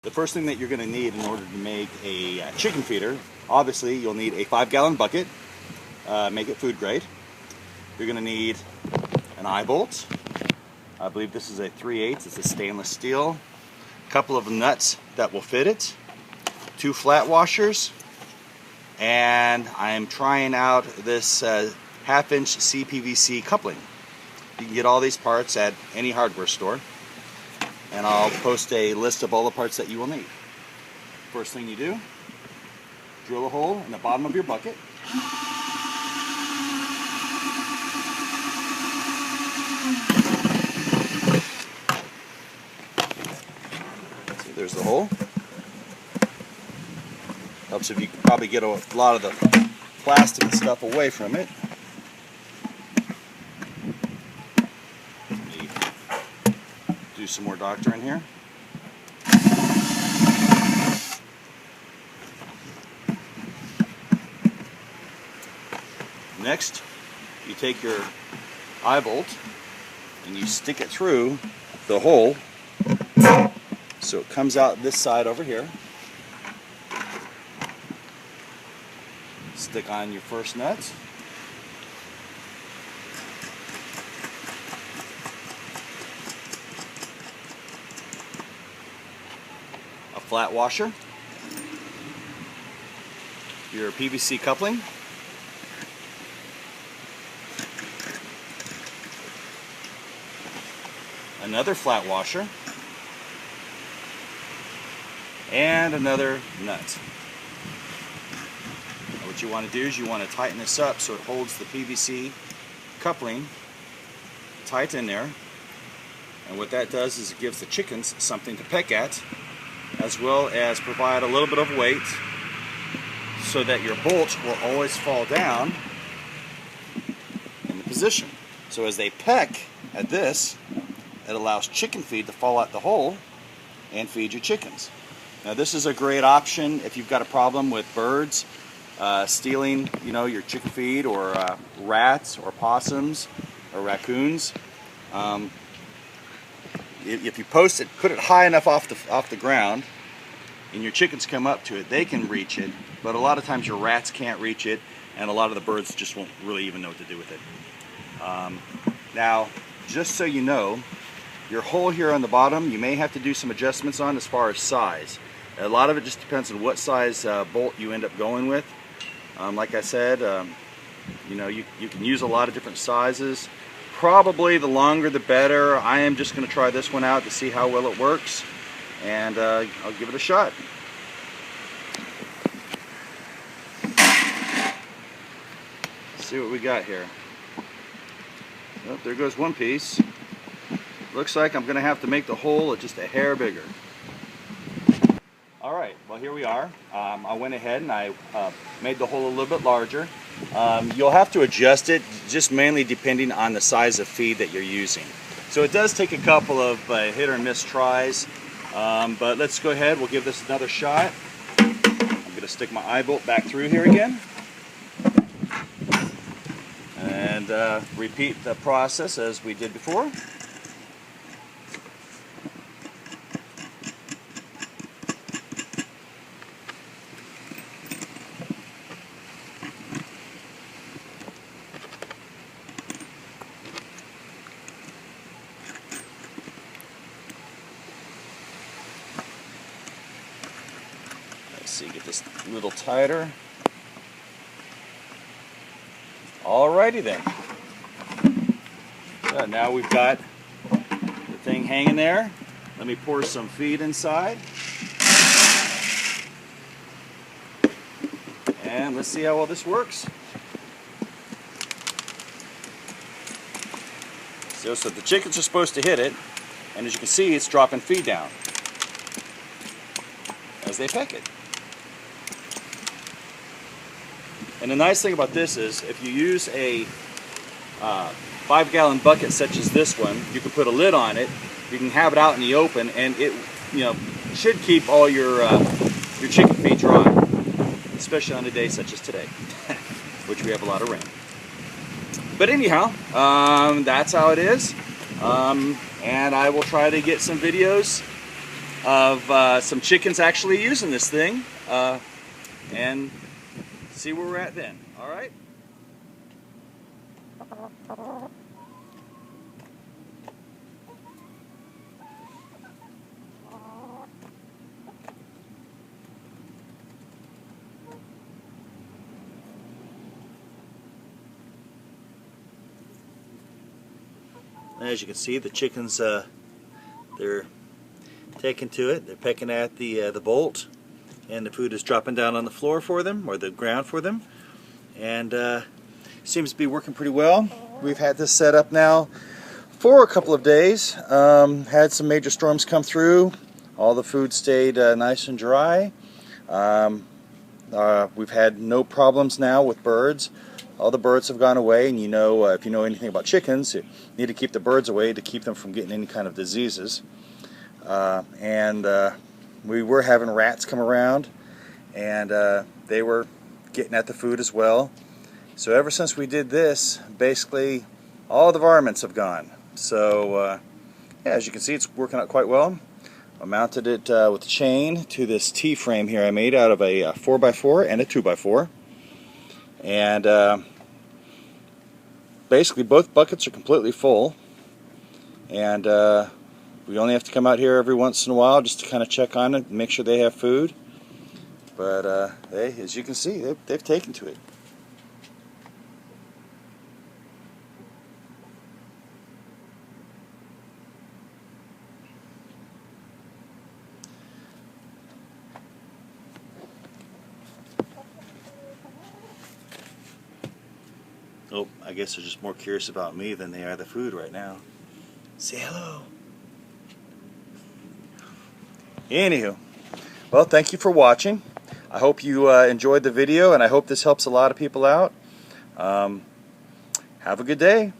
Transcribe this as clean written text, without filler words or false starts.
The first thing that you're going to need in order to make a chicken feeder, obviously you'll need a 5-gallon bucket, make it food grade. You're going to need an eye bolt. I believe this is a 3/8, it's a stainless steel. A couple of nuts that will fit it, 2 flat washers, and I am trying out this 1/2-inch CPVC coupling. You can get all these parts at any hardware store, and I'll post a list of all the parts that you will need. First thing you do, drill a hole in the bottom of your bucket. See, there's the hole. Helps if you can probably get a lot of the plastic and stuff away from it. Do some more doctoring here. Next, you take your eye bolt and you stick it through the hole so it comes out this side over here. Stick on your first nut. A flat washer, your PVC coupling, another flat washer, and another nut. Now what you want to do is you want to tighten this up so it holds the PVC coupling tight in there, and what that does is it gives the chickens something to peck at, as well as provide a little bit of weight so that your bolt will always fall down in the position. So as they peck at this, it allows chicken feed to fall out the hole and feed your chickens. Now this is a great option if you've got a problem with birds stealing, your chicken feed, or rats or possums or raccoons. If you put it high enough off the ground, and your chickens come up to it, they can reach it. But a lot of times your rats can't reach it, and a lot of the birds just won't really even know what to do with it. Now, just so you know, your hole here on the bottom, you may have to do some adjustments on as far as size. A lot of it just depends on what size bolt you end up going with. Like I said, you can use a lot of different sizes. Probably the longer the better. I am just going to try this one out to see how well it works, and I'll give it a shot. Let's see what we got here. Oh, there goes one piece. Looks like I'm going to have to make the hole just a hair bigger. Alright, well here we are. I went ahead and I made the hole a little bit larger. You'll have to adjust it just mainly depending on the size of feed that you're using. So it does take a couple of hit or miss tries, but let's go ahead, we'll give this another shot. I'm going to stick my eye bolt back through here again and repeat the process as we did before. See, get this a little tighter. Alrighty then. So now we've got the thing hanging there. Let me pour some feed inside. And let's see how well this works. So the chickens are supposed to hit it, and as you can see, it's dropping feed down as they peck it. And the nice thing about this is if you use a 5-gallon bucket such as this one, you can put a lid on it, you can have it out in the open, and it should keep all your chicken feed dry, especially on a day such as today, which we have a lot of rain. But anyhow, that's how it is. And I will try to get some videos of some chickens actually using this thing, and see where we're at then. All right. As you can see, the chickens, they're taking to it. They're pecking at the bolt, and the food is dropping down on the floor for them, or the ground for them, and seems to be working pretty well. We've had this set up now for a couple of days. Had some major storms come through. All the food stayed nice and dry. We've had no problems now with birds. All the birds have gone away, and you know, if you know anything about chickens, you need to keep the birds away to keep them from getting any kind of diseases. We were having rats come around, and they were getting at the food as well. So ever since we did this, basically all the varmints have gone. So yeah, as you can see, it's working out quite well. I mounted it with a chain to this T-frame here I made out of a 4x4 and a 2x4. And basically both buckets are completely full, and we only have to come out here every once in a while just to kind of check on it and make sure they have food. But as you can see, they've taken to it. Oh, I guess they're just more curious about me than they are the food right now. Say hello. Anywho, well, thank you for watching. I hope you enjoyed the video, and I hope this helps a lot of people out. Have a good day.